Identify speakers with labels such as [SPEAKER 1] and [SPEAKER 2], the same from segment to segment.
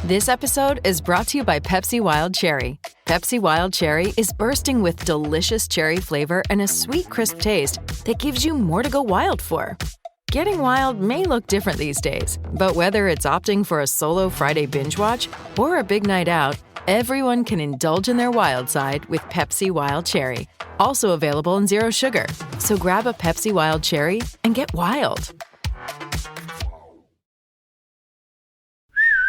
[SPEAKER 1] This episode is brought to you by Pepsi Wild Cherry. Pepsi Wild Cherry is bursting with delicious cherry flavor and a sweet, crisp taste that gives you more to go wild for. Getting wild may look different these days, but whether it's opting for a solo Friday binge watch or a big night out, everyone can indulge in their wild side with Pepsi Wild Cherry. Also available in Zero Sugar. So grab a Pepsi Wild Cherry and get wild.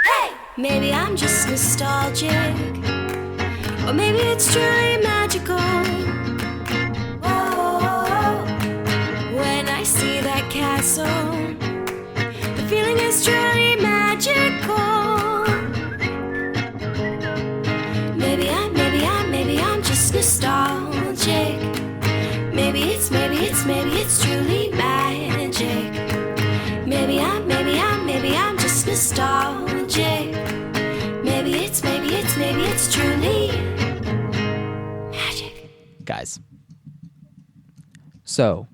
[SPEAKER 2] Hey! Maybe I'm just nostalgic, or maybe it's truly magical. Whoa, when I see that castle, the feeling is truly magical. Maybe I'm just nostalgic. Maybe it's truly magic. Maybe I'm just nostalgic. Maybe it's truly magic.
[SPEAKER 3] Guys. So,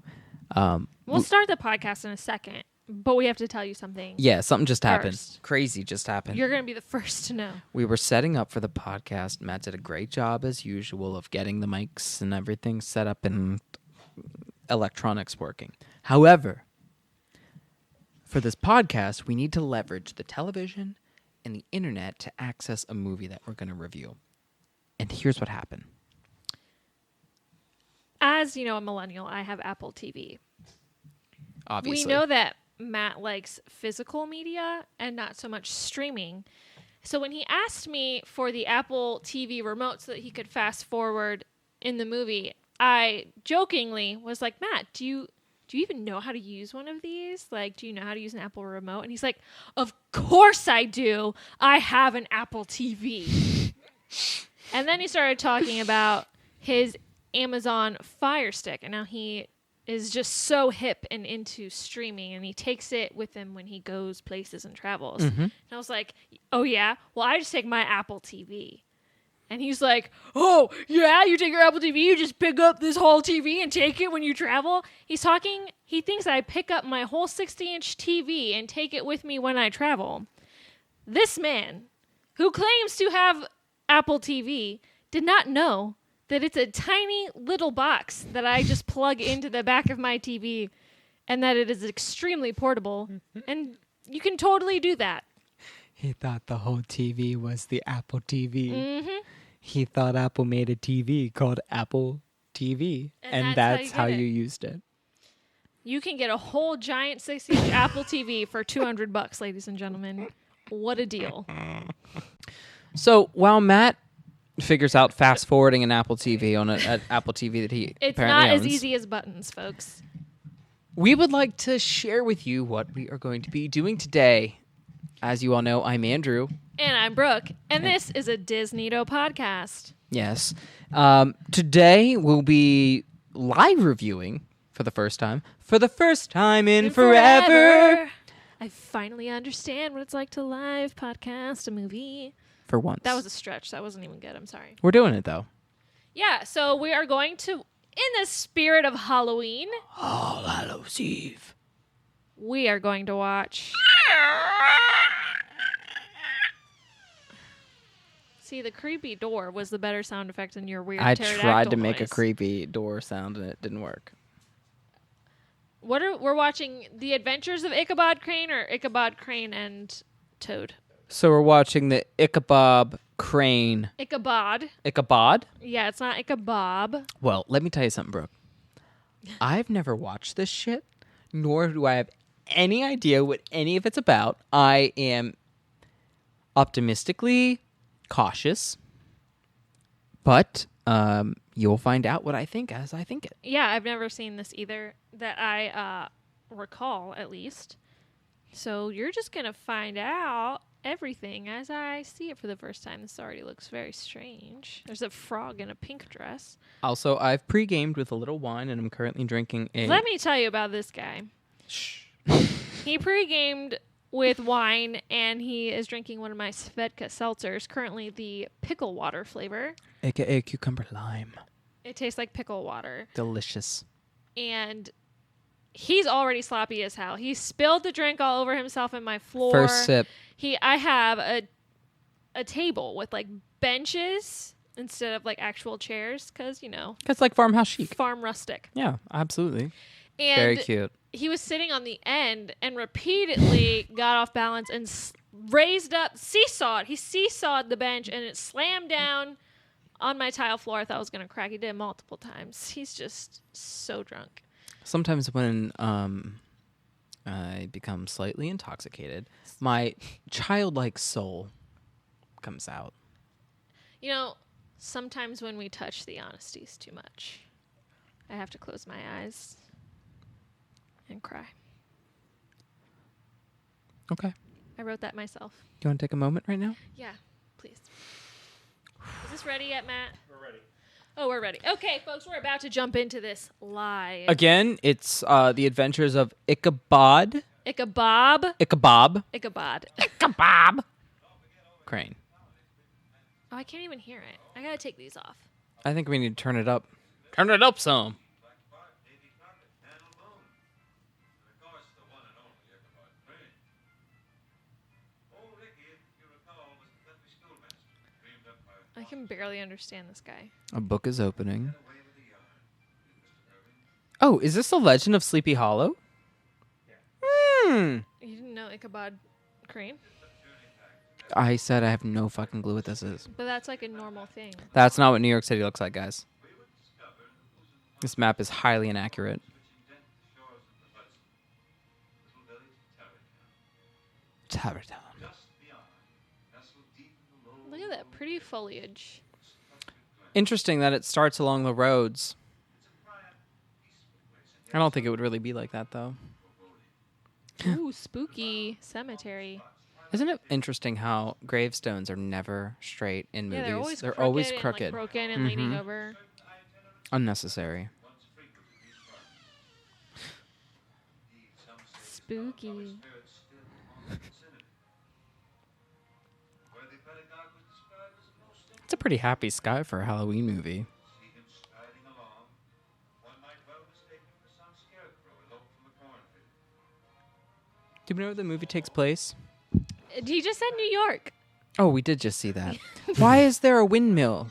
[SPEAKER 4] we'll start the podcast in a second, but we have to tell you something.
[SPEAKER 3] Yeah, something just happened.
[SPEAKER 4] First.
[SPEAKER 3] Crazy just happened.
[SPEAKER 4] You're going to be the first to know.
[SPEAKER 3] We were setting up for the podcast. Matt did a great job, as usual, of getting the mics and everything set up and electronics working. However, for this podcast, we need to leverage the television and the internet to access a movie that we're going to review. And here's what happened.
[SPEAKER 4] As you know, a millennial, I have Apple TV.
[SPEAKER 3] Obviously.
[SPEAKER 4] We know that Matt likes physical media and not so much streaming. So when he asked me for the Apple TV remote so that he could fast forward in the movie, I jokingly was like, Matt, do you even know how to use one of these? Like, do you know how to use an Apple remote? And he's like, of course I do. I have an Apple TV. And then he started talking about his Amazon Fire Stick. And now he is just so hip and into streaming, and he takes it with him when he goes places and travels.
[SPEAKER 3] Mm-hmm.
[SPEAKER 4] And I was like, oh, yeah? Well, I just take my Apple TV. And he's like, oh, yeah, you take your Apple TV, you just pick up this whole TV and take it when you travel? He thinks that I pick up my whole 60-inch TV and take it with me when I travel. This man, who claims to have Apple TV, did not know that it's a tiny little box that I just plug into the back of my TV, and that it is extremely portable, and you can totally do that.
[SPEAKER 3] He thought the whole TV was the Apple TV.
[SPEAKER 4] Mm-hmm.
[SPEAKER 3] He thought Apple made a TV called Apple TV, and that's how you used it.
[SPEAKER 4] You can get a whole giant 60-inch Apple TV for $200, ladies and gentlemen. What a deal.
[SPEAKER 3] So while Matt figures out fast forwarding an Apple TV on an Apple TV that he
[SPEAKER 4] It's
[SPEAKER 3] apparently
[SPEAKER 4] not
[SPEAKER 3] owns,
[SPEAKER 4] as easy as buttons, folks.
[SPEAKER 3] we would like to share with you what we are going to be doing today. As you all know, I'm Andrew.
[SPEAKER 4] And I'm Brooke, and this is a Disney-Do podcast.
[SPEAKER 3] Yes. Today we'll be live reviewing for the first time in forever.
[SPEAKER 4] I finally understand what it's like to live podcast a movie.
[SPEAKER 3] For once.
[SPEAKER 4] That was a stretch. That wasn't even good. I'm sorry.
[SPEAKER 3] We're doing it, though.
[SPEAKER 4] Yeah, so we are going to, in the spirit of Halloween,
[SPEAKER 3] All Hallows Eve.
[SPEAKER 4] we are going to watch... See, the creepy door was the better sound effect than your weird
[SPEAKER 3] I
[SPEAKER 4] pterodactyl
[SPEAKER 3] tried to make a
[SPEAKER 4] noise.
[SPEAKER 3] creepy door sound, and it didn't work.
[SPEAKER 4] We're watching The Adventures of Ichabod Crane or Ichabod Crane and Toad?
[SPEAKER 3] So we're watching the Ichabod Crane.
[SPEAKER 4] Ichabod.
[SPEAKER 3] Ichabod?
[SPEAKER 4] Yeah, it's not Ichabod.
[SPEAKER 3] Well, let me tell you something, Brooke. I've never watched this shit, nor do I have any idea what any of it's about. I am optimistically cautious, but you'll find out what I think as I think it.
[SPEAKER 4] Yeah, I've never seen this either that I recall, at least. So you're just going to find out everything as I see it for the first time. This already looks very strange. There's a frog in a pink dress.
[SPEAKER 3] Also, I've pre-gamed with a little wine, and I'm currently drinking a...
[SPEAKER 4] Let me tell you about this guy.
[SPEAKER 3] Shh.
[SPEAKER 4] He pre-gamed with wine, and he is drinking one of my Svedka seltzers, currently the pickle water flavor.
[SPEAKER 3] AKA cucumber lime.
[SPEAKER 4] It tastes like pickle water.
[SPEAKER 3] Delicious.
[SPEAKER 4] And he's already sloppy as hell. He spilled the drink all over himself and my floor.
[SPEAKER 3] First sip.
[SPEAKER 4] I have a a table with like benches instead of like actual chairs because, you know,
[SPEAKER 3] It's like farmhouse chic.
[SPEAKER 4] farm rustic.
[SPEAKER 3] Yeah, absolutely.
[SPEAKER 4] And
[SPEAKER 3] Very cute.
[SPEAKER 4] he was sitting on the end and repeatedly got off balance and raised up, seesawed. He seesawed the bench and it slammed down on my tile floor. I thought I was going to crack. He did it multiple times. He's just so drunk.
[SPEAKER 3] Sometimes when I become slightly intoxicated, my childlike soul comes out.
[SPEAKER 4] You know, sometimes when we touch the honesties too much, I have to close my eyes and cry.
[SPEAKER 3] Okay.
[SPEAKER 4] I wrote that myself.
[SPEAKER 3] Do you want to take a moment right now?
[SPEAKER 4] Yeah, please. Is this ready yet, Matt? We're ready. Oh, we're ready. Okay, folks, we're about to jump into this live.
[SPEAKER 3] Again, it's the adventures of Ichabod.
[SPEAKER 4] Ichabod.
[SPEAKER 3] Ichabod.
[SPEAKER 4] Ichabod.
[SPEAKER 3] Ichabod. Crane.
[SPEAKER 4] Oh, I can't even hear it. I gotta take these off.
[SPEAKER 3] I think we need to turn it up. Turn it up some.
[SPEAKER 4] I can barely understand this guy.
[SPEAKER 3] A book is opening. Oh, is this the Legend of Sleepy Hollow?
[SPEAKER 4] You didn't know Ichabod Crane?
[SPEAKER 3] I said I have no fucking clue what this is.
[SPEAKER 4] But that's like a normal thing.
[SPEAKER 3] That's not what New York City looks like, guys. This map is highly inaccurate. Tarrytown.
[SPEAKER 4] Look at that pretty foliage.
[SPEAKER 3] Interesting that it starts along the roads. I don't think it would really be like that, though.
[SPEAKER 4] Ooh, spooky cemetery.
[SPEAKER 3] Isn't it interesting how gravestones are never straight in movies?
[SPEAKER 4] Yeah, they're
[SPEAKER 3] always
[SPEAKER 4] and,
[SPEAKER 3] crooked.
[SPEAKER 4] like, broken and leaning over.
[SPEAKER 3] Unnecessary.
[SPEAKER 4] Spooky.
[SPEAKER 3] It's a pretty happy sky for a Halloween movie. Do we know where the movie takes place?
[SPEAKER 4] He just said New York.
[SPEAKER 3] Oh, we did just see that. Why is there a windmill?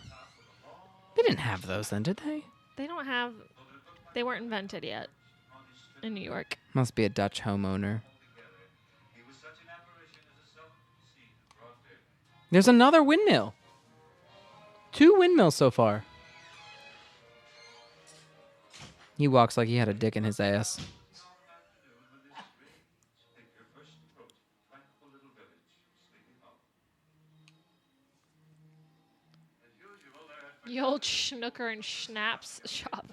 [SPEAKER 3] They didn't have those then, did they?
[SPEAKER 4] They weren't invented yet in New York.
[SPEAKER 3] Must be a Dutch homeowner. There's another windmill. 2 windmills so far. He walks like he had a dick in his ass.
[SPEAKER 4] The old Schnooker and Schnapps shop.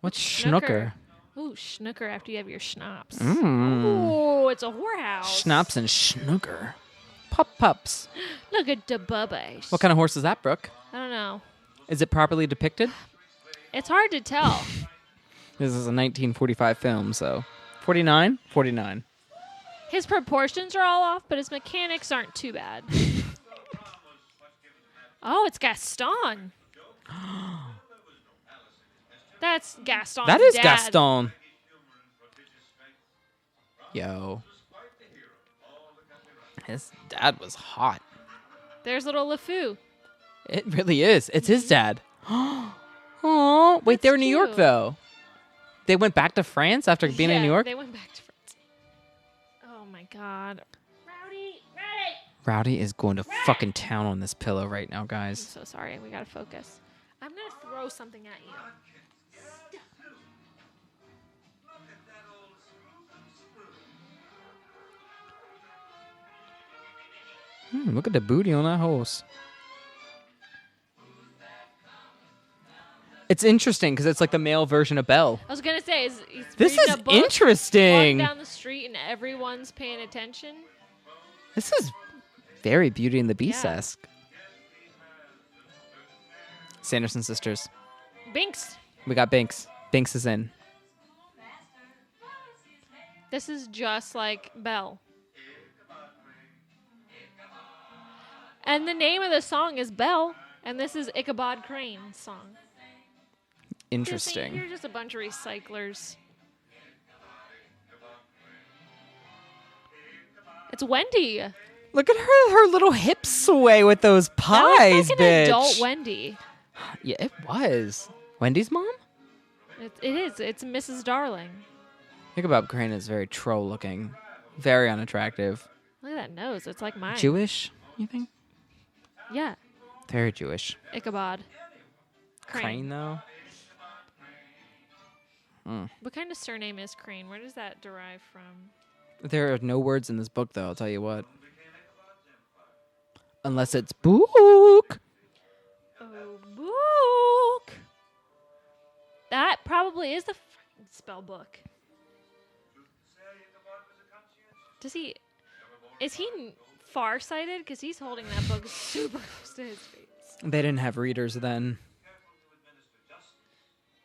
[SPEAKER 3] What's Schnooker?
[SPEAKER 4] Ooh, Schnooker after you have your schnapps.
[SPEAKER 3] Mm.
[SPEAKER 4] Ooh, it's a whorehouse.
[SPEAKER 3] Schnapps and Schnooker. Pups.
[SPEAKER 4] Look at the bubbies.
[SPEAKER 3] What kind of horse is that, Brooke?
[SPEAKER 4] I don't know.
[SPEAKER 3] Is it properly depicted?
[SPEAKER 4] It's hard to tell.
[SPEAKER 3] This is a 1945 film, so 49? 49.
[SPEAKER 4] His proportions are all off, but his mechanics aren't too bad. Oh, it's Gaston. That's Gaston.
[SPEAKER 3] That is
[SPEAKER 4] dad.
[SPEAKER 3] Gaston. Yo. His dad was hot.
[SPEAKER 4] There's little LeFou.
[SPEAKER 3] It really is. It's his dad. Oh, wait,
[SPEAKER 4] That's
[SPEAKER 3] they're in New York,
[SPEAKER 4] cute.
[SPEAKER 3] though. They went back to France after being in New York?
[SPEAKER 4] They went back to France. Oh, my God. Rowdy!
[SPEAKER 3] Rowdy is going to fucking town on this pillow right now,
[SPEAKER 4] I'm
[SPEAKER 3] guys.
[SPEAKER 4] so sorry. We got to focus. I'm going to throw something at you.
[SPEAKER 3] Look at the booty on that horse. It's interesting because it's like the male version of Belle.
[SPEAKER 4] I was going to say, he's
[SPEAKER 3] This
[SPEAKER 4] reading
[SPEAKER 3] is
[SPEAKER 4] a book,
[SPEAKER 3] interesting.
[SPEAKER 4] walking down the street and everyone's paying attention.
[SPEAKER 3] This is very Beauty and the Beast-esque. Sanderson sisters.
[SPEAKER 4] Binks.
[SPEAKER 3] We got Binks. Binks is in.
[SPEAKER 4] This is just like Belle. And the name of the song is Belle, and this is Ichabod Crane's song.
[SPEAKER 3] Interesting.
[SPEAKER 4] You're just a bunch of recyclers. It's Wendy.
[SPEAKER 3] Look at her little hips sway with those pies,
[SPEAKER 4] That was like an
[SPEAKER 3] bitch.
[SPEAKER 4] adult Wendy.
[SPEAKER 3] Yeah, it was. Wendy's mom?
[SPEAKER 4] It is. It's Mrs. Darling.
[SPEAKER 3] Ichabod Crane is very troll looking. Very unattractive.
[SPEAKER 4] Look at that nose. It's like mine.
[SPEAKER 3] Jewish, you think?
[SPEAKER 4] Yeah.
[SPEAKER 3] Very Jewish.
[SPEAKER 4] Ichabod.
[SPEAKER 3] Crane, though?
[SPEAKER 4] What kind of surname is Crane? Where does that derive from?
[SPEAKER 3] There are no words in this book, though, I'll tell you what. Unless it's book.
[SPEAKER 4] Oh, book. That probably is the spell book. Is he farsighted? Because he's holding that book super close to his face.
[SPEAKER 3] They didn't have readers then.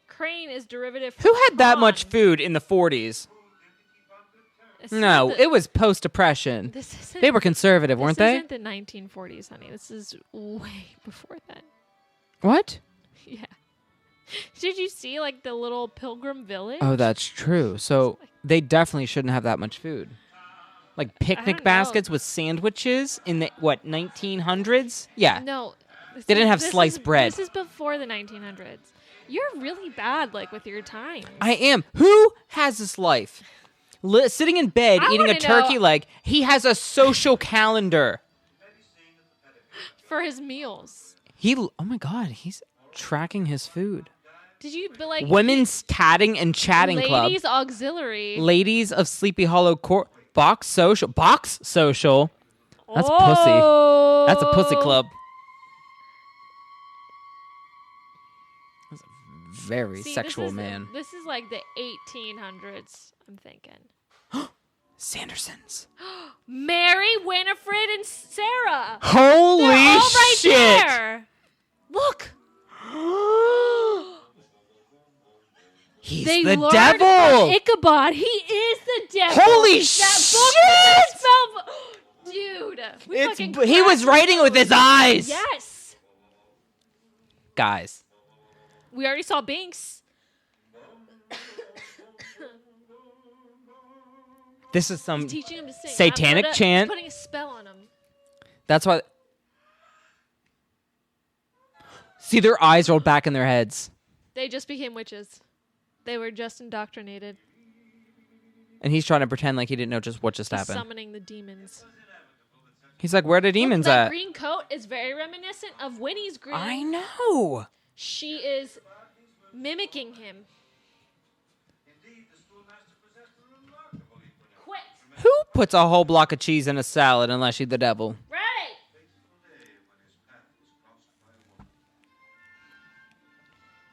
[SPEAKER 4] Crane is derivative from
[SPEAKER 3] Who had that
[SPEAKER 4] Khan.
[SPEAKER 3] much food in the 40s?
[SPEAKER 4] This
[SPEAKER 3] No,
[SPEAKER 4] isn't
[SPEAKER 3] it was post-depression.
[SPEAKER 4] This isn't,
[SPEAKER 3] They were conservative, weren't they?
[SPEAKER 4] This isn't the 1940s, honey. This is way before then.
[SPEAKER 3] What?
[SPEAKER 4] Yeah. Did you see, like, the little pilgrim village?
[SPEAKER 3] Oh, that's true. So they definitely shouldn't have that much food. Like picnic
[SPEAKER 4] don't know.
[SPEAKER 3] baskets with sandwiches in the, 1900s? Yeah.
[SPEAKER 4] No.
[SPEAKER 3] They didn't have sliced bread.
[SPEAKER 4] This is before the 1900s. You're really bad, like, with your time.
[SPEAKER 3] I am. Who has this life? Sitting in bed
[SPEAKER 4] I
[SPEAKER 3] eating a
[SPEAKER 4] wanna
[SPEAKER 3] turkey
[SPEAKER 4] know-
[SPEAKER 3] leg. He has a social calendar.
[SPEAKER 4] For his meals.
[SPEAKER 3] Oh my God, he's tracking his food.
[SPEAKER 4] Did you, but, like...
[SPEAKER 3] Women's tatting and chatting club.
[SPEAKER 4] Ladies auxiliary.
[SPEAKER 3] Ladies of Sleepy Hollow Court. Box social. Box social. That's pussy.
[SPEAKER 4] Oh.
[SPEAKER 3] That's a pussy club. That's a very
[SPEAKER 4] See,
[SPEAKER 3] sexual
[SPEAKER 4] this is,
[SPEAKER 3] man.
[SPEAKER 4] This is like the 1800s, I'm thinking.
[SPEAKER 3] Sandersons.
[SPEAKER 4] Mary, Winifred, and Sarah.
[SPEAKER 3] Holy
[SPEAKER 4] They're all right
[SPEAKER 3] shit!
[SPEAKER 4] there. Look.
[SPEAKER 3] He's
[SPEAKER 4] They
[SPEAKER 3] the
[SPEAKER 4] learned
[SPEAKER 3] devil!
[SPEAKER 4] from Ichabod. He is the devil.
[SPEAKER 3] Holy
[SPEAKER 4] that book
[SPEAKER 3] shit!
[SPEAKER 4] Dude. We fucking
[SPEAKER 3] He was
[SPEAKER 4] cracked
[SPEAKER 3] writing with his eyes!
[SPEAKER 4] Yes.
[SPEAKER 3] Guys.
[SPEAKER 4] We already saw Binks.
[SPEAKER 3] This is some
[SPEAKER 4] Teaching him to sing.
[SPEAKER 3] satanic chant.
[SPEAKER 4] Putting a spell on him.
[SPEAKER 3] That's why. See, their eyes rolled back in their heads.
[SPEAKER 4] They just became witches. They were just indoctrinated.
[SPEAKER 3] And he's trying to pretend like he didn't know just what just
[SPEAKER 4] He's
[SPEAKER 3] happened.
[SPEAKER 4] summoning the demons.
[SPEAKER 3] He's like, where are the demons
[SPEAKER 4] Look, that
[SPEAKER 3] at?
[SPEAKER 4] green coat is very reminiscent of Winnie's green.
[SPEAKER 3] I know.
[SPEAKER 4] She is mimicking him. Quit.
[SPEAKER 3] Who puts a whole block of cheese in a salad unless she's the devil?
[SPEAKER 4] Ready.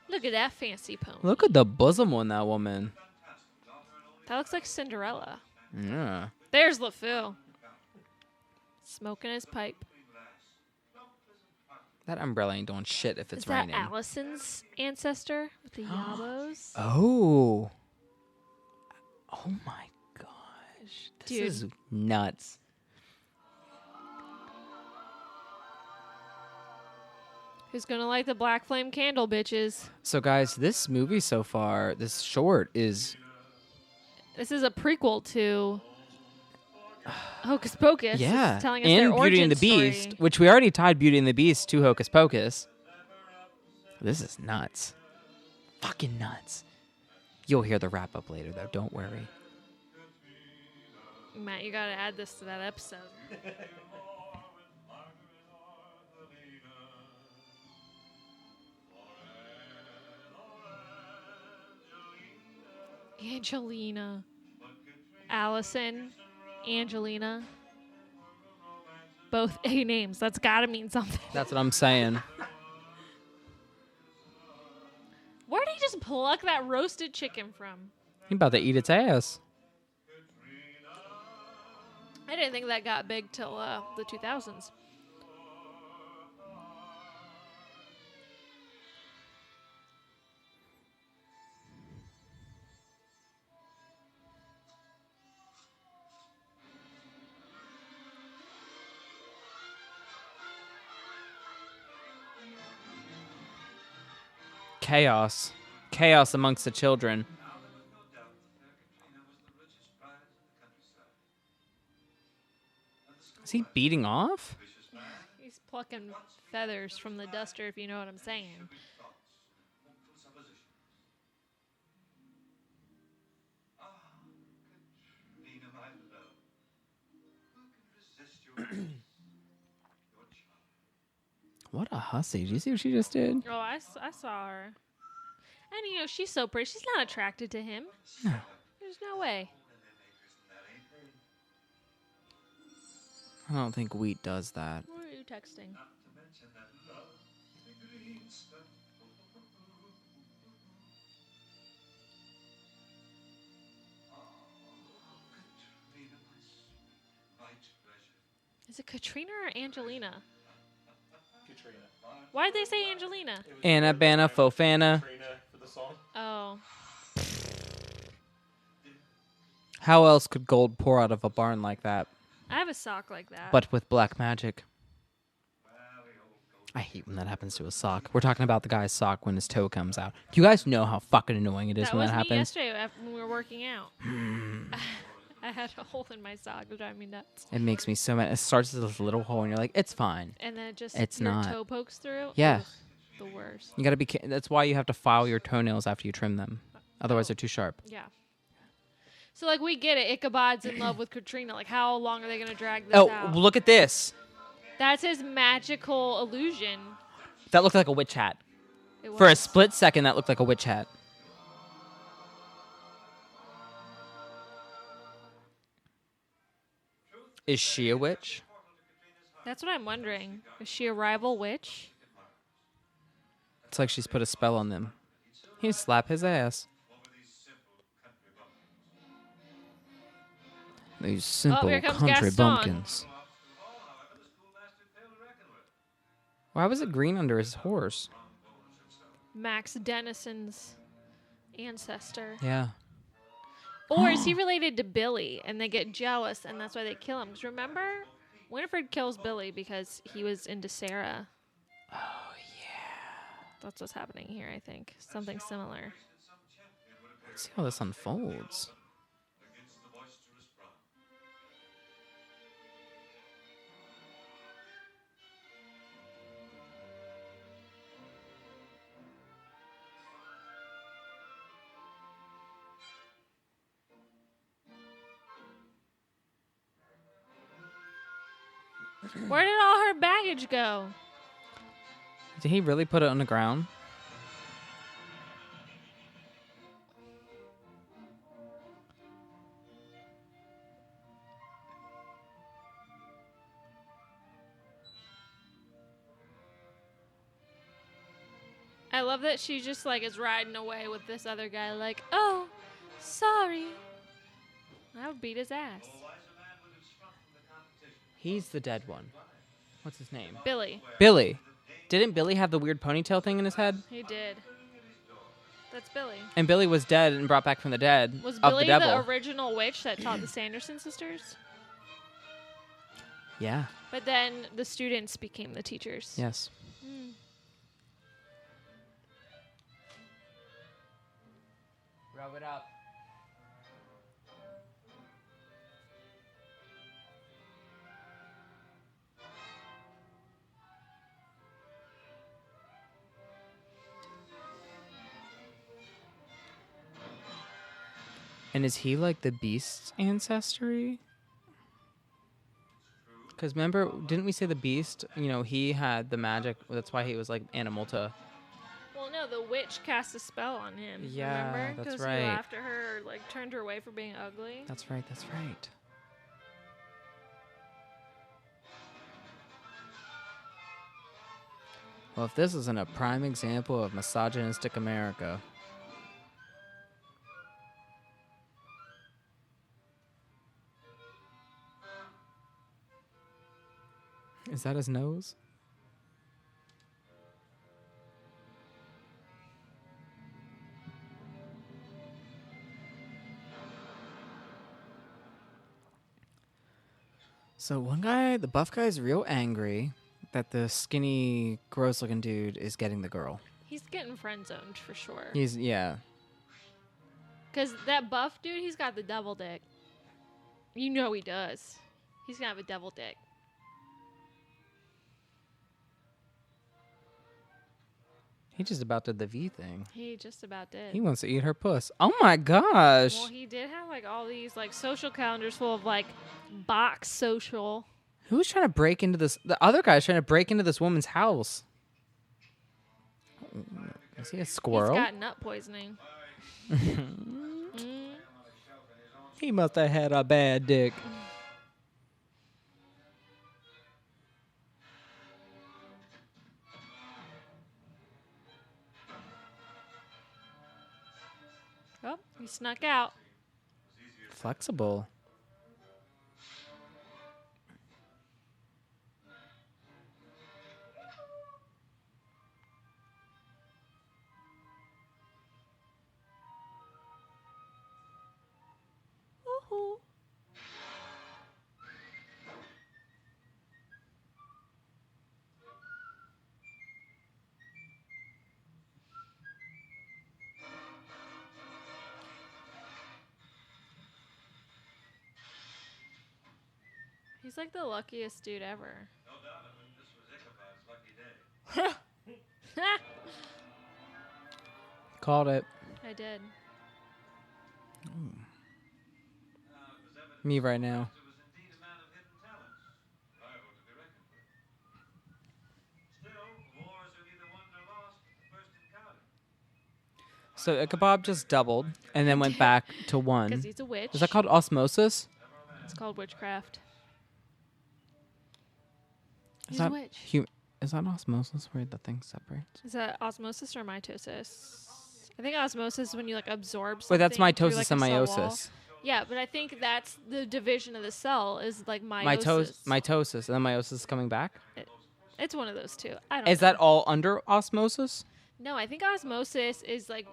[SPEAKER 4] Look at that fancy pony.
[SPEAKER 3] Look at the bosom on that woman.
[SPEAKER 4] That looks like Cinderella.
[SPEAKER 3] Yeah.
[SPEAKER 4] There's LeFou. Smoking his pipe.
[SPEAKER 3] That umbrella ain't doing shit if it's
[SPEAKER 4] Is that
[SPEAKER 3] raining.
[SPEAKER 4] Allison's ancestor with the Yabos?
[SPEAKER 3] Oh. Oh my gosh. This
[SPEAKER 4] Dude.
[SPEAKER 3] is nuts.
[SPEAKER 4] Who's gonna light the black flame candle, bitches?
[SPEAKER 3] So guys, this movie so far, this short is
[SPEAKER 4] This is a prequel to Hocus Pocus.
[SPEAKER 3] yeah,
[SPEAKER 4] It's telling us
[SPEAKER 3] and
[SPEAKER 4] their
[SPEAKER 3] Beauty
[SPEAKER 4] origin
[SPEAKER 3] and the
[SPEAKER 4] story.
[SPEAKER 3] Beast, which we already tied Beauty and the Beast to Hocus Pocus. This is nuts. Fucking nuts. You'll hear the wrap up later though, don't worry.
[SPEAKER 4] Matt, you gotta add this to that episode. Angelina. Allison. Angelina. Both A names. That's gotta mean something.
[SPEAKER 3] That's what I'm saying.
[SPEAKER 4] Where did he just pluck that roasted chicken from?
[SPEAKER 3] He about to eat its ass.
[SPEAKER 4] I didn't think that got big till the 2000s.
[SPEAKER 3] Chaos. Chaos amongst the children. he beating off?
[SPEAKER 4] He's plucking feathers from the duster, if you know what I'm saying.
[SPEAKER 5] Katrina, my love. Who can resist your charm?
[SPEAKER 3] What a hussy. Did you see what she just did?
[SPEAKER 4] Oh, I saw her. And, you know, she's so pretty. She's not attracted to him.
[SPEAKER 3] No.
[SPEAKER 4] There's no way.
[SPEAKER 3] I don't think wheat does that.
[SPEAKER 4] What are you texting?
[SPEAKER 5] Not to mention that lovely green stuff. Katrina, my sweet, my treasure.
[SPEAKER 4] Is it Katrina or Angelina?
[SPEAKER 6] Katrina.
[SPEAKER 4] Why did they say Angelina?
[SPEAKER 3] Anna, Banna, Fofana.
[SPEAKER 6] Katrina for the song.
[SPEAKER 4] Oh.
[SPEAKER 3] How else could gold pour out of a barn like that?
[SPEAKER 4] I have a sock like that.
[SPEAKER 3] But with black magic. I hate when that happens to a sock. We're talking about the guy's sock when his toe comes out. Do you guys know how fucking annoying it is
[SPEAKER 4] that
[SPEAKER 3] when
[SPEAKER 4] was
[SPEAKER 3] that
[SPEAKER 4] me
[SPEAKER 3] happens?
[SPEAKER 4] yesterday when we were working out. I had a hole in my sock. It was driving me nuts.
[SPEAKER 3] It makes me so mad. It starts as this little hole, and you're like, it's fine.
[SPEAKER 4] And then it just
[SPEAKER 3] It's
[SPEAKER 4] your
[SPEAKER 3] not.
[SPEAKER 4] toe pokes through.
[SPEAKER 3] Yeah.
[SPEAKER 4] Ugh, the worst.
[SPEAKER 3] You gotta be. That's why you have to file your toenails after you trim them. Otherwise, they're too sharp.
[SPEAKER 4] Yeah. So, like, we get it. Ichabod's in love with Katrina. Like, how long are they going to drag this
[SPEAKER 3] Oh,
[SPEAKER 4] out?
[SPEAKER 3] look at this.
[SPEAKER 4] That's his magical illusion.
[SPEAKER 3] That looked like a witch hat.
[SPEAKER 4] It
[SPEAKER 3] For a
[SPEAKER 4] was.
[SPEAKER 3] split second, that looked like a witch hat. Is she a witch?
[SPEAKER 4] That's what I'm wondering. Is she a rival witch?
[SPEAKER 3] It's like she's put a spell on them. He'd slap his ass. These simple
[SPEAKER 4] here comes
[SPEAKER 3] country
[SPEAKER 4] Gaston.
[SPEAKER 3] bumpkins. Why was it green under his horse?
[SPEAKER 4] Max Dennison's ancestor.
[SPEAKER 3] Yeah.
[SPEAKER 4] Or is he related to Billy and they get jealous and that's why they kill him? Because remember, Winifred kills Billy because he was into Sarah.
[SPEAKER 3] Oh, yeah.
[SPEAKER 4] That's what's happening here, I think. Something similar.
[SPEAKER 3] Let's see how this unfolds.
[SPEAKER 5] Against the boisterous brown.
[SPEAKER 4] Where did all her baggage go?
[SPEAKER 3] Did he really put it on the ground?
[SPEAKER 4] I love that she just like is riding away with this other guy like, oh, sorry. I would beat his ass.
[SPEAKER 3] He's the dead one. What's his name?
[SPEAKER 4] Billy.
[SPEAKER 3] Billy. Didn't Billy have the weird ponytail thing in his head?
[SPEAKER 4] He did. That's Billy.
[SPEAKER 3] And Billy was dead and brought back from the dead
[SPEAKER 4] Was
[SPEAKER 3] of
[SPEAKER 4] Billy
[SPEAKER 3] the
[SPEAKER 4] the
[SPEAKER 3] devil.
[SPEAKER 4] original witch that taught the Sanderson sisters?
[SPEAKER 3] Yeah.
[SPEAKER 4] But then the students became the teachers.
[SPEAKER 3] Yes. Rub it up. And is he like the beast's ancestry? Because remember, didn't we say the beast, you know, he had the magic, that's why he was like animal to...
[SPEAKER 4] Well, no, the witch cast a spell on him.
[SPEAKER 3] Yeah,
[SPEAKER 4] remember?
[SPEAKER 3] that's
[SPEAKER 4] Because he
[SPEAKER 3] right.
[SPEAKER 4] laughed at her, or, like turned her away for being ugly.
[SPEAKER 3] That's right, that's right. Well, if this isn't a prime example of misogynistic America... Is that his nose? So one guy, the buff guy, is real angry that the skinny, gross-looking dude is getting the girl.
[SPEAKER 4] He's getting friend zoned for sure.
[SPEAKER 3] Yeah.
[SPEAKER 4] Because that buff dude, he's got the devil dick. You know he does. He's gonna have a devil dick.
[SPEAKER 3] He just about did the V thing.
[SPEAKER 4] He just about did.
[SPEAKER 3] He wants to eat her puss. Oh my gosh.
[SPEAKER 4] Well, he did have like all these like social calendars full of like box social.
[SPEAKER 3] Who's trying to break into this? The other guy's trying to break into this woman's house. Is he a squirrel?
[SPEAKER 4] He's got nut poisoning.
[SPEAKER 3] He must have had a bad dick.
[SPEAKER 4] Oh, he snuck out.
[SPEAKER 3] Flexible.
[SPEAKER 4] Woohoo. He's like the luckiest dude ever.
[SPEAKER 5] No doubt of it. This was Ichabod's lucky day.
[SPEAKER 3] Called it.
[SPEAKER 4] I did.
[SPEAKER 5] It was evident
[SPEAKER 3] Me right now.
[SPEAKER 5] Master was indeed a man of hidden talents, liable to be reckoned with. Still, wars are neither won nor lost at the first encounter.
[SPEAKER 3] So Ichabod just doubled and then went back to one.
[SPEAKER 4] Because he's a witch.
[SPEAKER 3] Is that called osmosis?
[SPEAKER 4] It's called witchcraft.
[SPEAKER 3] Is
[SPEAKER 4] He's a
[SPEAKER 3] that
[SPEAKER 4] witch.
[SPEAKER 3] Is that osmosis where the thing separates?
[SPEAKER 4] Is that osmosis or mitosis? I think osmosis is when you like absorb something.
[SPEAKER 3] Wait, that's
[SPEAKER 4] through,
[SPEAKER 3] mitosis
[SPEAKER 4] like,
[SPEAKER 3] and
[SPEAKER 4] a cell wall.
[SPEAKER 3] meiosis.
[SPEAKER 4] Yeah, but I think that's the division of the cell is like meiosis.
[SPEAKER 3] Mitosis and then meiosis is coming back.
[SPEAKER 4] It's one of those two. I don't
[SPEAKER 3] Is
[SPEAKER 4] know.
[SPEAKER 3] that all under osmosis?
[SPEAKER 4] No, I think osmosis is like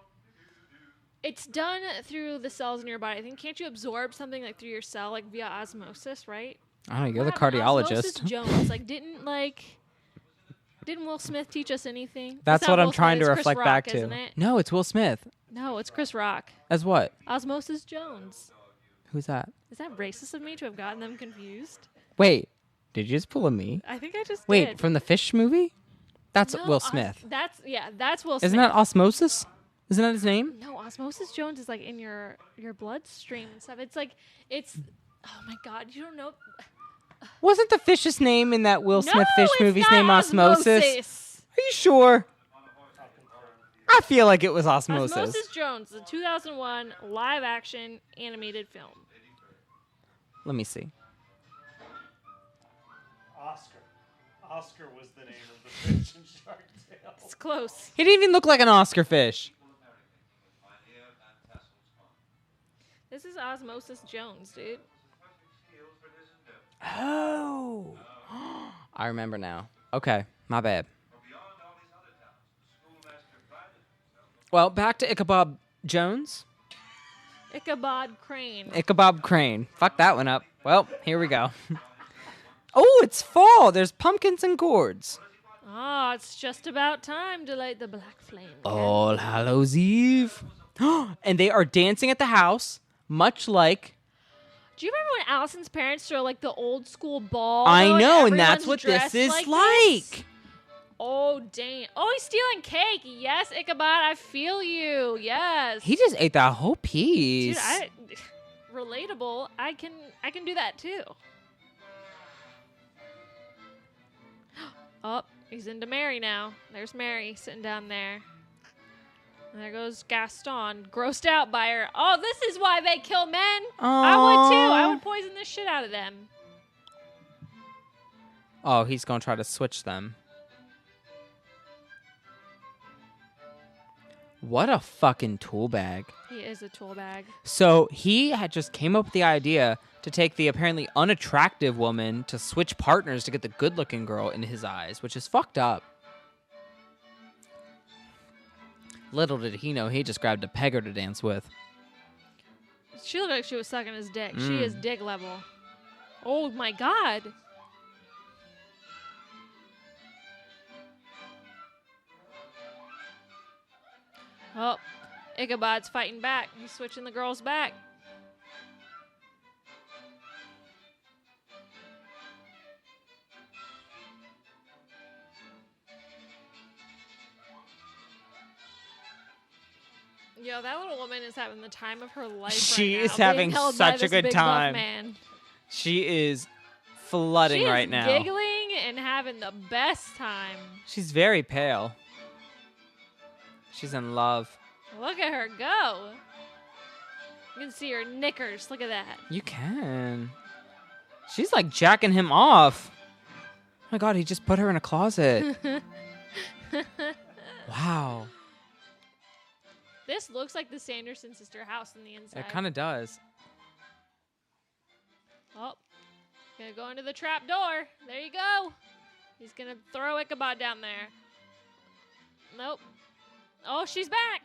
[SPEAKER 4] it's done through the cells in your body. I think can't you absorb something like through your cell like via osmosis, right?
[SPEAKER 3] I don't know. You're the
[SPEAKER 4] What happened? Osmosis
[SPEAKER 3] cardiologist.
[SPEAKER 4] Jones, didn't Will Smith teach us anything?
[SPEAKER 3] That's
[SPEAKER 4] It's not
[SPEAKER 3] what I'm
[SPEAKER 4] Will
[SPEAKER 3] trying
[SPEAKER 4] Smith,
[SPEAKER 3] to
[SPEAKER 4] it's Chris
[SPEAKER 3] reflect
[SPEAKER 4] Rock,
[SPEAKER 3] back to.
[SPEAKER 4] Isn't it?
[SPEAKER 3] No, it's Will Smith.
[SPEAKER 4] No, it's Chris Rock.
[SPEAKER 3] As what?
[SPEAKER 4] Osmosis Jones.
[SPEAKER 3] Who's that?
[SPEAKER 4] Is that racist of me to have gotten them confused?
[SPEAKER 3] Wait, did you just pull a me?
[SPEAKER 4] I think I just
[SPEAKER 3] Wait,
[SPEAKER 4] did.
[SPEAKER 3] from the Fish movie? That's
[SPEAKER 4] No,
[SPEAKER 3] Will Smith.
[SPEAKER 4] That's Will Smith.
[SPEAKER 3] Isn't that osmosis? Isn't that his name?
[SPEAKER 4] No, Osmosis Jones is like in your bloodstream and stuff. It's like oh my god, you don't know.
[SPEAKER 3] Wasn't the fish's name in that Will Smith fish
[SPEAKER 4] it's
[SPEAKER 3] movie's
[SPEAKER 4] not
[SPEAKER 3] name Osmosis? Are you sure? I feel like it was Osmosis.
[SPEAKER 4] Osmosis Jones, the 2001 live action animated film.
[SPEAKER 3] Let me see.
[SPEAKER 6] Oscar. Oscar was the name of the fish in Shark Tale.
[SPEAKER 4] It's close.
[SPEAKER 3] He didn't even look like an Oscar fish.
[SPEAKER 4] This is Osmosis Jones, dude.
[SPEAKER 3] Oh. I remember now. Okay, my bad. Well, back to Ichabod Jones.
[SPEAKER 4] Ichabod Crane.
[SPEAKER 3] Ichabod Crane. Fuck that one up. Well, here we go. Oh, it's fall. There's pumpkins and gourds.
[SPEAKER 4] Oh, it's just about time to light the black flame.
[SPEAKER 3] All Hallows Eve. And they are dancing at the house, much like...
[SPEAKER 4] Do you remember when Allison's parents threw like the old school ball?
[SPEAKER 3] I
[SPEAKER 4] though,
[SPEAKER 3] know, and that's
[SPEAKER 4] everyone's
[SPEAKER 3] what this
[SPEAKER 4] dressed
[SPEAKER 3] is
[SPEAKER 4] like.
[SPEAKER 3] like.
[SPEAKER 4] This? Oh, dang. Oh, he's stealing cake. Yes, Ichabod, I feel you. Yes.
[SPEAKER 3] He just ate that whole piece.
[SPEAKER 4] Dude, relatable. I can do that too. Oh, he's into Mary now. There's Mary sitting down there. And there goes Gaston, grossed out by her. Oh, this is why they kill men. I would too. I would poison the shit out of them.
[SPEAKER 3] Oh, he's going to try to switch them. What a fucking tool bag.
[SPEAKER 4] He is a tool bag.
[SPEAKER 3] So he had just came up with the idea to take the apparently unattractive woman to switch partners to get the good-looking girl in his eyes, which is fucked up. Little did he know he just grabbed a pegger to dance with.
[SPEAKER 4] She looked like she was sucking his dick. She is dick level. Oh my god. Oh, Ichabod's fighting back. He's switching the girls back. Yo, that little woman is having the time of her life.
[SPEAKER 3] She
[SPEAKER 4] right
[SPEAKER 3] is
[SPEAKER 4] now, being
[SPEAKER 3] having
[SPEAKER 4] held by
[SPEAKER 3] such a
[SPEAKER 4] this
[SPEAKER 3] good
[SPEAKER 4] big buff
[SPEAKER 3] time.
[SPEAKER 4] Man.
[SPEAKER 3] She is flooding
[SPEAKER 4] She is
[SPEAKER 3] right now.
[SPEAKER 4] giggling and having the best time.
[SPEAKER 3] She's very pale. She's in love.
[SPEAKER 4] Look at her go. You can see her knickers. Look at that.
[SPEAKER 3] You can. She's like jacking him off. Oh my god, he just put her in a closet. Wow.
[SPEAKER 4] This looks like the Sanderson sister house on the inside.
[SPEAKER 3] It kind of does.
[SPEAKER 4] Oh, gonna go into the trap door. There you go. He's gonna throw Ichabod down there. Nope. Oh, she's back.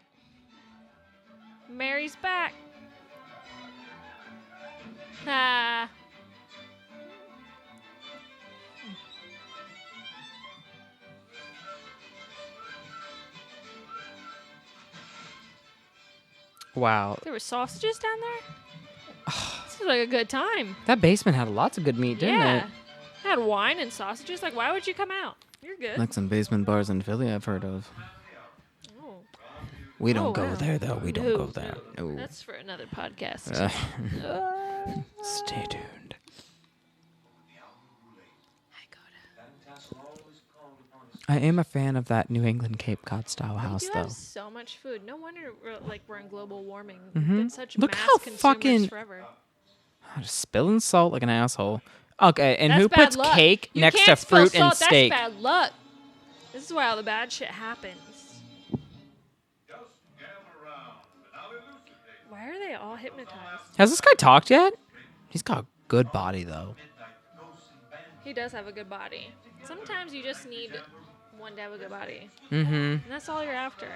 [SPEAKER 4] Mary's back. Ah.
[SPEAKER 3] Wow.
[SPEAKER 4] There were sausages down there? This is like a good time.
[SPEAKER 3] That basement had lots of good meat, didn't
[SPEAKER 4] Yeah.
[SPEAKER 3] it?
[SPEAKER 4] Had wine and sausages. Like, why would you come out? You're good.
[SPEAKER 3] Like some basement bars in Philly I've heard of.
[SPEAKER 4] Oh,
[SPEAKER 3] We don't
[SPEAKER 4] Oh,
[SPEAKER 3] go
[SPEAKER 4] wow.
[SPEAKER 3] there, though. We don't
[SPEAKER 4] No,
[SPEAKER 3] go there. No.
[SPEAKER 4] that's for another podcast.
[SPEAKER 3] Stay tuned. I am a fan of that New England Cape Cod style house,
[SPEAKER 4] We do
[SPEAKER 3] though.
[SPEAKER 4] have so much food. No wonder we're in global warming.
[SPEAKER 3] Mhm.
[SPEAKER 4] We've been such
[SPEAKER 3] Look
[SPEAKER 4] mass
[SPEAKER 3] how
[SPEAKER 4] consumers
[SPEAKER 3] fucking-
[SPEAKER 4] forever.
[SPEAKER 3] Just spilling salt like an asshole. Okay, and
[SPEAKER 4] That's
[SPEAKER 3] who
[SPEAKER 4] bad
[SPEAKER 3] puts
[SPEAKER 4] luck.
[SPEAKER 3] cake
[SPEAKER 4] You
[SPEAKER 3] next to
[SPEAKER 4] can't spill
[SPEAKER 3] fruit and
[SPEAKER 4] salt.
[SPEAKER 3] steak?
[SPEAKER 4] That's bad luck. This is why all the bad shit happens.
[SPEAKER 5] Just gather around and I'll elucidate.
[SPEAKER 4] Why are they all hypnotized?
[SPEAKER 3] Has this guy talked yet? He's got a good body, though.
[SPEAKER 4] He does have a good body. Sometimes you just need one to have a good body.
[SPEAKER 3] Mm-hmm.
[SPEAKER 4] And that's all you're after.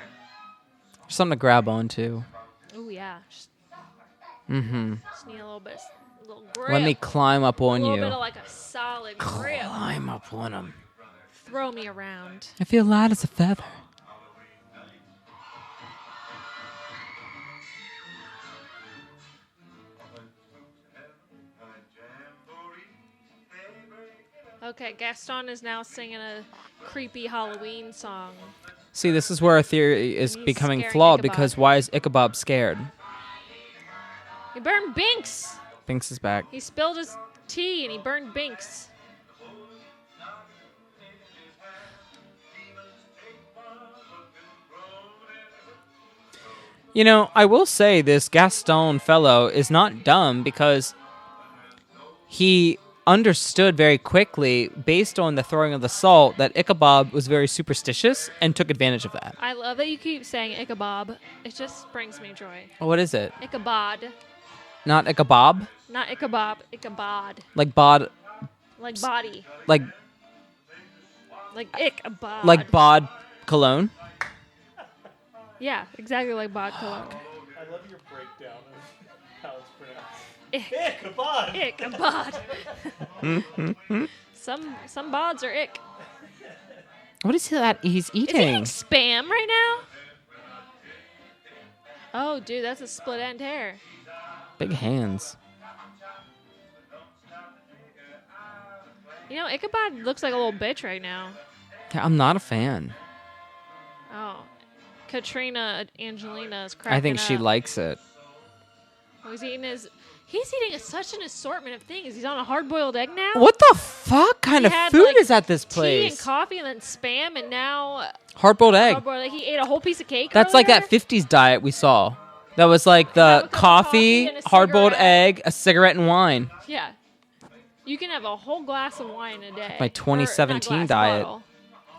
[SPEAKER 3] Something to grab onto.
[SPEAKER 4] Oh, yeah. Just
[SPEAKER 3] Mm-hmm.
[SPEAKER 4] need a little bit, a little grip.
[SPEAKER 3] Let me climb up
[SPEAKER 4] a
[SPEAKER 3] on
[SPEAKER 4] little
[SPEAKER 3] you.
[SPEAKER 4] bit of like a solid grip.
[SPEAKER 3] Climb up on him.
[SPEAKER 4] Throw me around.
[SPEAKER 3] I feel light as a feather.
[SPEAKER 4] Okay, Gaston is now singing a creepy Halloween song.
[SPEAKER 3] See, this is where our theory is
[SPEAKER 4] He's
[SPEAKER 3] becoming
[SPEAKER 4] scaring
[SPEAKER 3] flawed
[SPEAKER 4] Ichabod.
[SPEAKER 3] because why is Ichabod scared?
[SPEAKER 4] He burned Binks.
[SPEAKER 3] Binks is back.
[SPEAKER 4] He spilled his tea and he burned Binks.
[SPEAKER 3] You know, I will say this Gaston fellow is not dumb because he understood very quickly, based on the throwing of the salt, that Ichabod was very superstitious and took advantage of that.
[SPEAKER 4] I love that you keep saying Ichabod. It just brings me joy.
[SPEAKER 3] Oh, what is it?
[SPEAKER 4] Ichabod.
[SPEAKER 3] Not Ichabod?
[SPEAKER 4] Not Ichabod. Ichabod.
[SPEAKER 3] Like bod,
[SPEAKER 4] Like body.
[SPEAKER 3] like
[SPEAKER 4] Like Ichabod.
[SPEAKER 3] like bod cologne.
[SPEAKER 4] Yeah, exactly like bod cologne.
[SPEAKER 6] I love your breakdown of how it's pronounced.
[SPEAKER 4] Ick.
[SPEAKER 6] Ichabod.
[SPEAKER 4] Ichabod. some bods are ick.
[SPEAKER 3] What is that he's
[SPEAKER 4] Is he
[SPEAKER 3] eating?
[SPEAKER 4] eating spam right now? Oh, dude, that's a split end hair.
[SPEAKER 3] Big hands.
[SPEAKER 4] You know, Ichabod looks like a little bitch right now.
[SPEAKER 3] Yeah, I'm not a fan.
[SPEAKER 4] Oh. Katrina Angelina is cracking
[SPEAKER 3] I think she
[SPEAKER 4] up.
[SPEAKER 3] likes it.
[SPEAKER 4] Oh, he's eating such an assortment of things. He's on a hard-boiled egg now.
[SPEAKER 3] What the fuck kind
[SPEAKER 4] He
[SPEAKER 3] of
[SPEAKER 4] had,
[SPEAKER 3] food
[SPEAKER 4] like,
[SPEAKER 3] is at this
[SPEAKER 4] Tea
[SPEAKER 3] place?
[SPEAKER 4] and coffee and then spam and now
[SPEAKER 3] Hard-boiled egg.
[SPEAKER 4] hard-boiled egg. He ate a whole piece of cake.
[SPEAKER 3] That's like
[SPEAKER 4] earlier.
[SPEAKER 3] that 50s diet we saw. That was like
[SPEAKER 4] Have a
[SPEAKER 3] the
[SPEAKER 4] cup of coffee
[SPEAKER 3] coffee,
[SPEAKER 4] and a
[SPEAKER 3] hard-boiled
[SPEAKER 4] cigarette.
[SPEAKER 3] egg, a cigarette, and wine.
[SPEAKER 4] Yeah. You can have a whole glass of wine a day.
[SPEAKER 3] My
[SPEAKER 4] Or,
[SPEAKER 3] 2017
[SPEAKER 4] not glass,
[SPEAKER 3] diet.
[SPEAKER 4] bottle.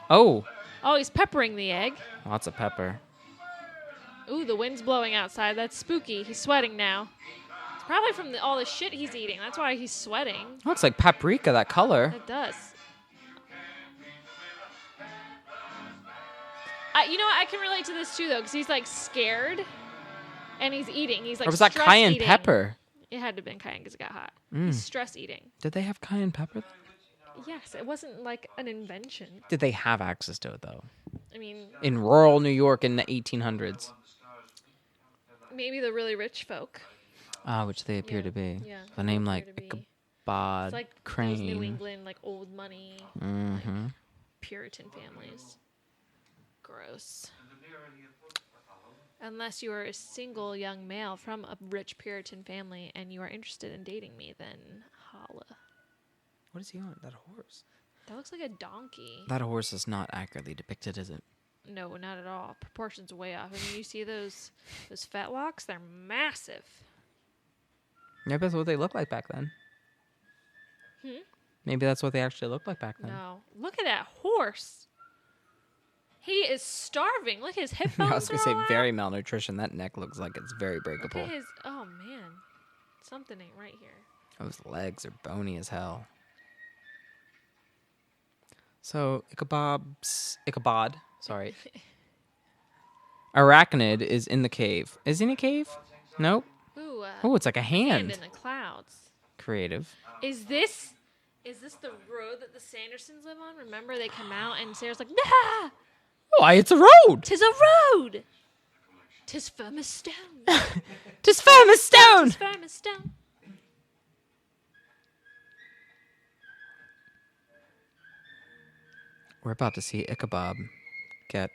[SPEAKER 3] Oh,
[SPEAKER 4] Oh, he's peppering the egg.
[SPEAKER 3] lots of pepper.
[SPEAKER 4] Ooh, the wind's blowing outside. That's spooky. He's sweating now. It's probably from all the shit he's eating. That's why he's sweating.
[SPEAKER 3] Looks like paprika, that color.
[SPEAKER 4] It does. You know what? I can relate to this too, though, because he's like scared, and he's eating. He's like.
[SPEAKER 3] Or was that
[SPEAKER 4] stress
[SPEAKER 3] cayenne
[SPEAKER 4] eating.
[SPEAKER 3] pepper?
[SPEAKER 4] It had to have been cayenne because it got hot.
[SPEAKER 3] Mm.
[SPEAKER 4] He's stress eating.
[SPEAKER 3] Did they have cayenne pepper?
[SPEAKER 4] Yes, it wasn't like an invention.
[SPEAKER 3] Did they have access to it, though?
[SPEAKER 4] I mean,
[SPEAKER 3] In rural New York in the 1800s.
[SPEAKER 4] maybe the really rich folk.
[SPEAKER 3] Ah, which they appear
[SPEAKER 4] Yeah,
[SPEAKER 3] to be.
[SPEAKER 4] yeah,
[SPEAKER 3] The
[SPEAKER 4] they
[SPEAKER 3] name
[SPEAKER 4] appear
[SPEAKER 3] like
[SPEAKER 4] to be.
[SPEAKER 3] Ichabod
[SPEAKER 4] It's like those
[SPEAKER 3] Crane.
[SPEAKER 4] New England, like old money,
[SPEAKER 3] Mm-hmm.
[SPEAKER 4] Puritan families. Gross. Unless you are a single young male from a rich Puritan family and you are interested in dating me, then holla.
[SPEAKER 3] What is he on? That horse?
[SPEAKER 4] That looks like a donkey.
[SPEAKER 3] That horse is not accurately depicted, is it?
[SPEAKER 4] No, not at all. Proportions way off. I mean, you see those fetlocks? They're massive.
[SPEAKER 3] Maybe that's what they looked like back then. Maybe that's what they actually looked like back then.
[SPEAKER 4] No. Look at that horse. He is starving. Look at his hip bones.
[SPEAKER 3] I was going to say,
[SPEAKER 4] are all
[SPEAKER 3] very
[SPEAKER 4] out.
[SPEAKER 3] malnutrition. That neck looks like it's very
[SPEAKER 4] Look
[SPEAKER 3] breakable.
[SPEAKER 4] at his... Oh, man. Something ain't right here.
[SPEAKER 3] Those legs are bony as hell. So, Ichabod, sorry. Arachnid is in the cave. Is he in a cave? Nope.
[SPEAKER 4] Ooh.
[SPEAKER 3] Oh, it's like a
[SPEAKER 4] Hand
[SPEAKER 3] hand.
[SPEAKER 4] in the clouds.
[SPEAKER 3] Creative.
[SPEAKER 4] Is this the road that the Sandersons live on? Remember, they come out and Sarah's like, nah!
[SPEAKER 3] Why, it's a road!
[SPEAKER 4] 'Tis a road! 'Tis firm as stone.
[SPEAKER 3] 'Tis firm as stone!
[SPEAKER 4] 'Tis firm as stone.
[SPEAKER 3] We're about to see Ichabod get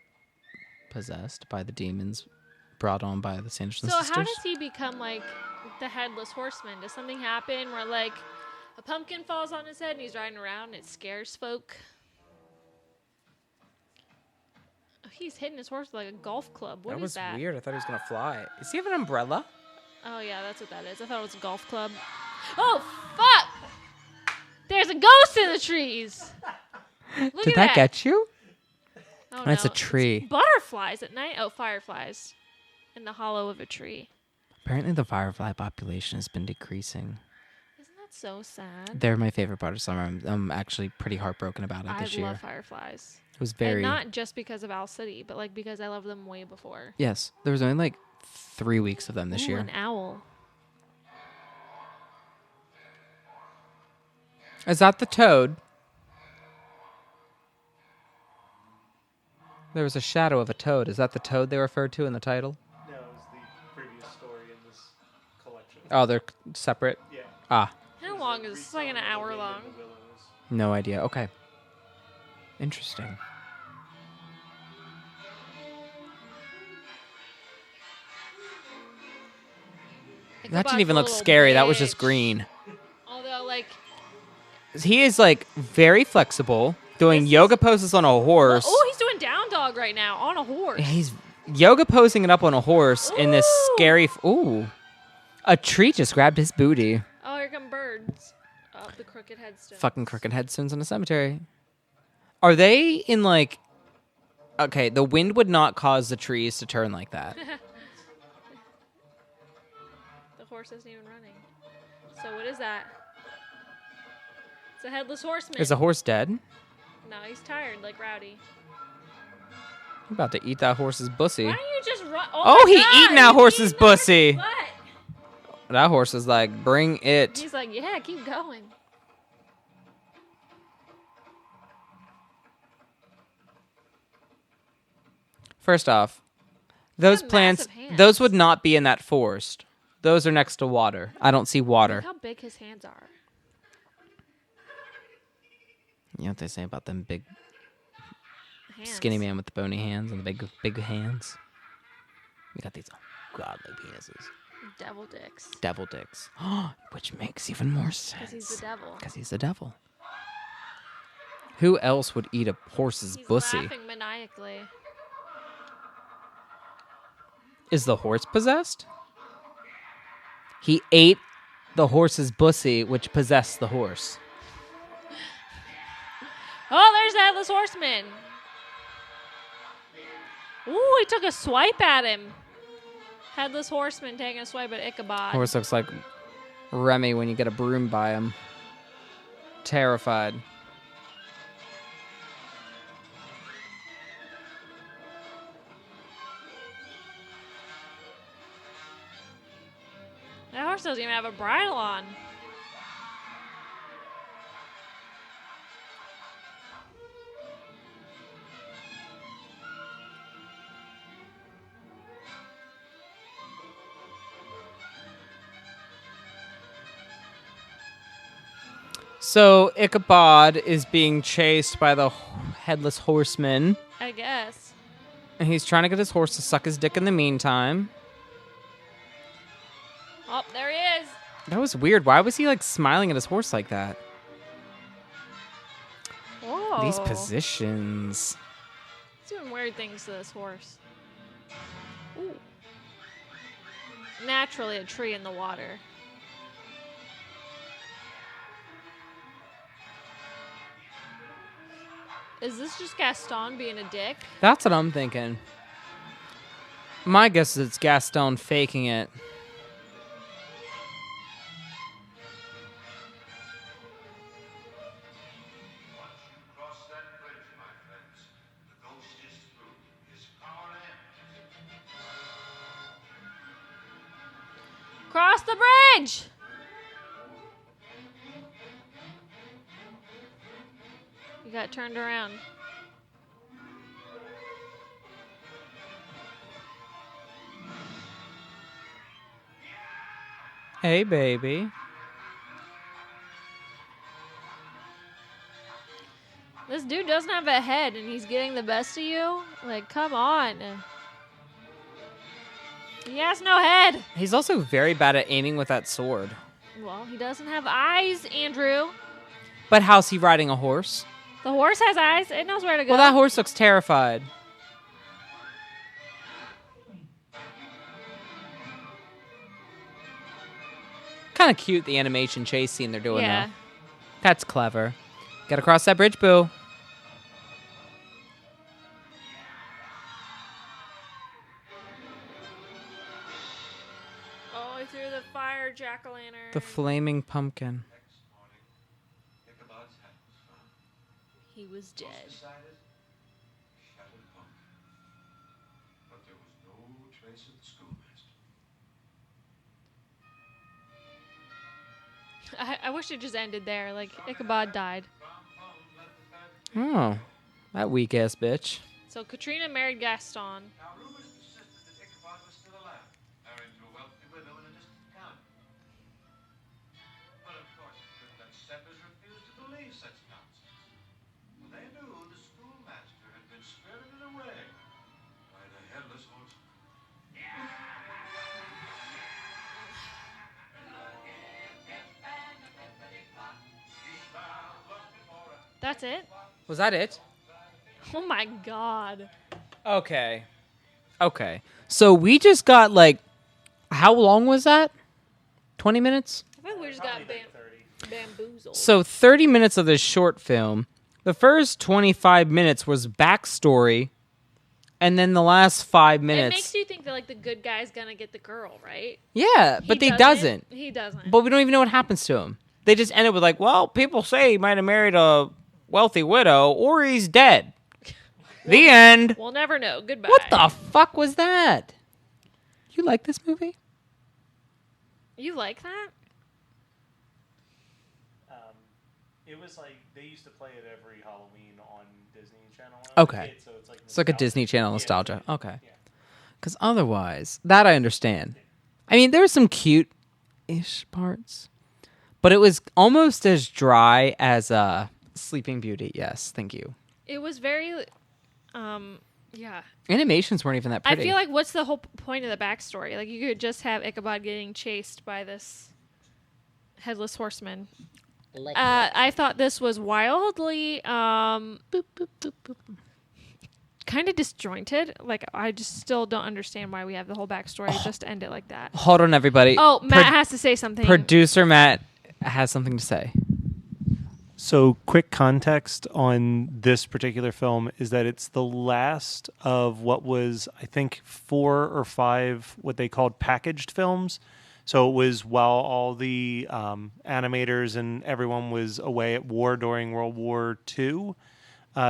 [SPEAKER 3] possessed by the demons brought on by the Sanderson
[SPEAKER 4] So
[SPEAKER 3] sisters.
[SPEAKER 4] how does he become, like, the headless horseman? Does something happen where, like, a pumpkin falls on his head and he's riding around and it scares folk? Oh, he's hitting his horse with, like, a golf club. What
[SPEAKER 3] That
[SPEAKER 4] is
[SPEAKER 3] was
[SPEAKER 4] that?
[SPEAKER 3] weird. I thought he was going to fly. Does he have an umbrella?
[SPEAKER 4] Oh, yeah, that's what that is. I thought it was a golf club. Oh, fuck! There's a ghost in the trees! Look
[SPEAKER 3] Did
[SPEAKER 4] at
[SPEAKER 3] that get you?
[SPEAKER 4] Oh,
[SPEAKER 3] That's
[SPEAKER 4] no.
[SPEAKER 3] a tree.
[SPEAKER 4] It's butterflies at night. Oh, fireflies in the hollow of a tree.
[SPEAKER 3] Apparently the firefly population has been decreasing.
[SPEAKER 4] Isn't that so sad?
[SPEAKER 3] They're my favorite part of summer. I'm actually pretty heartbroken about it
[SPEAKER 4] I
[SPEAKER 3] this year.
[SPEAKER 4] love fireflies.
[SPEAKER 3] It was
[SPEAKER 4] And
[SPEAKER 3] very...
[SPEAKER 4] not just because of Owl City, but like because I loved them way before.
[SPEAKER 3] Yes, there was only like 3 weeks of them this
[SPEAKER 4] Ooh,
[SPEAKER 3] year.
[SPEAKER 4] an owl.
[SPEAKER 3] Is that the toad? There was a shadow of a toad. Is that the toad they referred to in the title?
[SPEAKER 6] No, it was the previous story in this collection.
[SPEAKER 3] Oh, they're separate?
[SPEAKER 6] Yeah.
[SPEAKER 3] Ah,
[SPEAKER 4] How long is this? It's like an hour long.
[SPEAKER 6] The Willows.
[SPEAKER 3] no idea. Okay. Interesting. That
[SPEAKER 4] Ichabod's
[SPEAKER 3] didn't even
[SPEAKER 4] a
[SPEAKER 3] look
[SPEAKER 4] little
[SPEAKER 3] scary. That was just
[SPEAKER 4] bitch.
[SPEAKER 3] green.
[SPEAKER 4] Although, like,
[SPEAKER 3] He is like very flexible, doing
[SPEAKER 4] This is-
[SPEAKER 3] yoga poses on a horse.
[SPEAKER 4] oh, he's doing down dog right now on a horse.
[SPEAKER 3] He's yoga posing it up on a horse in this
[SPEAKER 4] Ooh.
[SPEAKER 3] scary. Ooh. A tree just grabbed his booty.
[SPEAKER 4] Oh, here come birds. Up the crooked headstone.
[SPEAKER 3] Fucking crooked headstones in a cemetery. Are they in like... Okay, the wind would not cause the trees to turn like that.
[SPEAKER 4] The horse isn't even running. So what is that? It's a headless horseman.
[SPEAKER 3] Is the horse dead?
[SPEAKER 4] No, he's tired, like Rowdy.
[SPEAKER 3] I'm about to eat that horse's bussy.
[SPEAKER 4] Why don't you just run?
[SPEAKER 3] Oh,
[SPEAKER 4] my
[SPEAKER 3] he
[SPEAKER 4] God,
[SPEAKER 3] eating that
[SPEAKER 4] he's
[SPEAKER 3] horse's
[SPEAKER 4] eating that horse's
[SPEAKER 3] bussy.
[SPEAKER 4] butt.
[SPEAKER 3] That horse is like, bring it.
[SPEAKER 4] He's like, yeah, keep going.
[SPEAKER 3] First off, those
[SPEAKER 4] got
[SPEAKER 3] plants,
[SPEAKER 4] massive hands.
[SPEAKER 3] those would not be in that forest. Those are next to water. I don't see water.
[SPEAKER 4] Look how big his hands are.
[SPEAKER 3] You know what they say about them big,
[SPEAKER 4] Hands.
[SPEAKER 3] skinny man with the bony hands and the big hands? We got these godly penises.
[SPEAKER 4] Devil dicks.
[SPEAKER 3] Devil dicks. Which makes even more
[SPEAKER 4] Because
[SPEAKER 3] sense.
[SPEAKER 4] he's the devil.
[SPEAKER 3] Because he's the devil. Who else would eat a horse's
[SPEAKER 4] He's
[SPEAKER 3] bussy?
[SPEAKER 4] laughing maniacally.
[SPEAKER 3] Is the horse possessed? He ate the horse's bussy, which possessed the horse.
[SPEAKER 4] Oh, there's the headless horseman. Ooh, he took a swipe at him. Headless horseman taking a swipe at Ichabod.
[SPEAKER 3] Horse looks like Remy when you get a broom by him. Terrified.
[SPEAKER 4] That horse doesn't even have a bridle on.
[SPEAKER 3] So Ichabod is being chased by the headless horseman.
[SPEAKER 4] I guess.
[SPEAKER 3] And he's trying to get his horse to suck his dick in the meantime.
[SPEAKER 4] Oh, there he is.
[SPEAKER 3] That was weird. Why was he like smiling at his horse like that?
[SPEAKER 4] Whoa.
[SPEAKER 3] These positions.
[SPEAKER 4] He's doing weird things to this horse. Ooh. Naturally, a tree in the water. Is this just Gaston being a dick?
[SPEAKER 3] That's what I'm thinking. My guess is it's Gaston faking it.
[SPEAKER 5] Once you cross that bridge, my friends, the ghost is through. His power ends.
[SPEAKER 4] Cross the bridge! You got turned around.
[SPEAKER 3] Hey, baby.
[SPEAKER 4] This dude doesn't have a head and he's getting the best of you? Like, come on. He has no head.
[SPEAKER 3] He's also very bad at aiming with that sword.
[SPEAKER 4] Well, he doesn't have eyes, Andrew.
[SPEAKER 3] But how's he riding a horse?
[SPEAKER 4] The horse has eyes. It knows where to go.
[SPEAKER 3] Well, that horse looks terrified. Kind of cute, the animation chase scene they're doing
[SPEAKER 4] Yeah.
[SPEAKER 3] now. That's clever. Gotta cross that bridge, boo.
[SPEAKER 4] Oh, he threw the fire jack-o'-lantern.
[SPEAKER 3] The flaming pumpkin.
[SPEAKER 5] Next morning, Ichabod's hat was found.
[SPEAKER 4] He was
[SPEAKER 5] Ghost
[SPEAKER 4] dead.
[SPEAKER 5] decided, shattered punk. But there was no trace of the schoolmaster.
[SPEAKER 4] I wish it just ended there. Like, Ichabod died.
[SPEAKER 5] Found bones left the fact.
[SPEAKER 3] Oh, that weak-ass bitch.
[SPEAKER 4] So Katrina married Gaston.
[SPEAKER 5] Now, rumors persisted that Ichabod was still alive, married to a wealthy widow in a distant county. But of course, the privileged settlers refused to believe such nonsense. For they knew the schoolmaster had been spirited away by the headless horseman.
[SPEAKER 4] That's it?
[SPEAKER 3] Was that it?
[SPEAKER 4] Oh my god.
[SPEAKER 3] Okay. Okay. So we just got like, how long was that? 20 minutes?
[SPEAKER 4] I think we just got
[SPEAKER 6] Probably like 30.
[SPEAKER 4] bamboozled.
[SPEAKER 3] So 30 minutes of this short film. The first 25 minutes was backstory. And then the last 5
[SPEAKER 4] It
[SPEAKER 3] minutes.
[SPEAKER 4] makes you think that like the good guy's gonna get the girl, right?
[SPEAKER 3] Yeah, but
[SPEAKER 4] He
[SPEAKER 3] he doesn't.
[SPEAKER 4] He doesn't.
[SPEAKER 3] But we don't even know what happens to him. They just end it with like, well, people say he might have married a wealthy widow or he's dead. The end.
[SPEAKER 4] We'll never know. Goodbye.
[SPEAKER 3] What the fuck was that? You like this movie?
[SPEAKER 4] You like that?
[SPEAKER 6] It was like they used to play it every Halloween on Disney Channel. When I was a
[SPEAKER 3] Okay.
[SPEAKER 6] kid, so it's like
[SPEAKER 3] It's like a
[SPEAKER 6] nostalgia.
[SPEAKER 3] Disney Channel
[SPEAKER 6] Yeah,
[SPEAKER 3] nostalgia.
[SPEAKER 6] yeah,
[SPEAKER 3] Okay.
[SPEAKER 6] yeah.
[SPEAKER 3] Because otherwise, that I understand. I mean, there were some cute-ish parts. But it was almost as dry as Sleeping Beauty. Yes, thank you.
[SPEAKER 4] It was very, yeah.
[SPEAKER 3] Animations weren't even that pretty.
[SPEAKER 4] I feel like what's the whole point of the backstory? Like you could just have Ichabod getting chased by this headless horseman. I thought this was wildly kind of disjointed. Like I just still don't understand why we have the whole backstory just to end it like that.
[SPEAKER 3] Hold on, everybody.
[SPEAKER 4] Oh, Matt has to say something.
[SPEAKER 3] Producer Matt has something to say.
[SPEAKER 6] So, quick context on this particular film is that it's the last of what was, I think, 4 or 5 what they called packaged films. So it was while all the animators and everyone was away at war during World War II,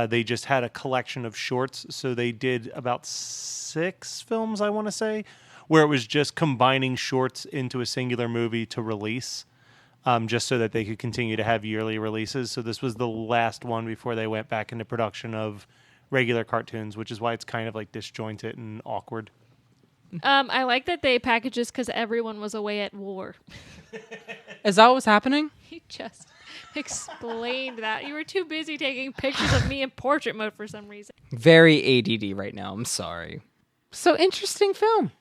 [SPEAKER 6] they just had a collection of shorts. So they did about 6 films, I want to say, where it was just combining shorts into a singular movie to release. Just so that they could continue to have yearly releases. So this was the last one before they went back into production of regular cartoons, which is why it's kind of like disjointed and awkward.
[SPEAKER 4] I like that they package this because everyone was away at war.
[SPEAKER 3] Is that what was happening?
[SPEAKER 4] He just explained that. You were too busy taking pictures of me in portrait mode for some reason.
[SPEAKER 3] Very ADD right now. I'm sorry. So interesting film.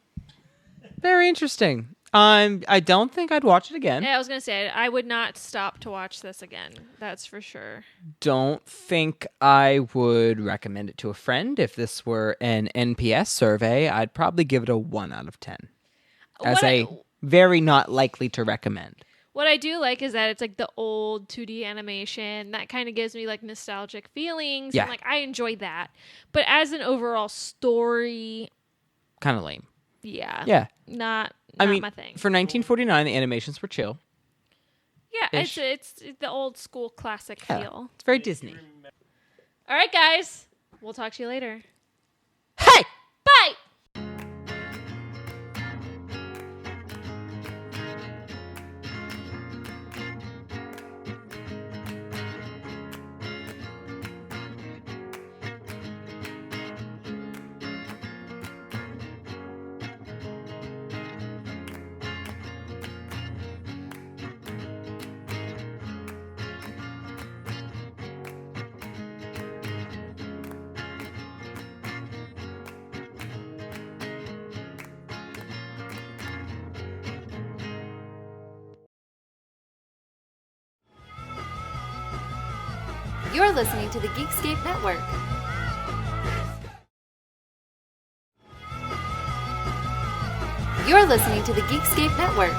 [SPEAKER 3] Very interesting. I don't think I'd watch it again.
[SPEAKER 4] Yeah, I was going to say, I would not stop to watch this again. That's for sure.
[SPEAKER 3] Don't think I would recommend it to a friend. If this were an NPS survey, I'd probably give it a 1 out of 10. As very not likely to recommend.
[SPEAKER 4] What I do like is that it's like the old 2D animation. That kind of gives me like nostalgic feelings.
[SPEAKER 3] Yeah.
[SPEAKER 4] And like I enjoy that. But as an overall story,
[SPEAKER 3] Kind of lame.
[SPEAKER 4] yeah.
[SPEAKER 3] Yeah.
[SPEAKER 4] Not
[SPEAKER 3] I mean,
[SPEAKER 4] my thing.
[SPEAKER 3] for 1949, the animations were chill.
[SPEAKER 4] Yeah,
[SPEAKER 3] ish.
[SPEAKER 4] it's the old school classic
[SPEAKER 3] Yeah.
[SPEAKER 4] feel.
[SPEAKER 3] It's very Disney.
[SPEAKER 4] All right, guys. We'll talk to you later.
[SPEAKER 3] Hey!
[SPEAKER 4] Bye!
[SPEAKER 2] You're listening to the Geekscape Network. You're listening to the Geekscape Network.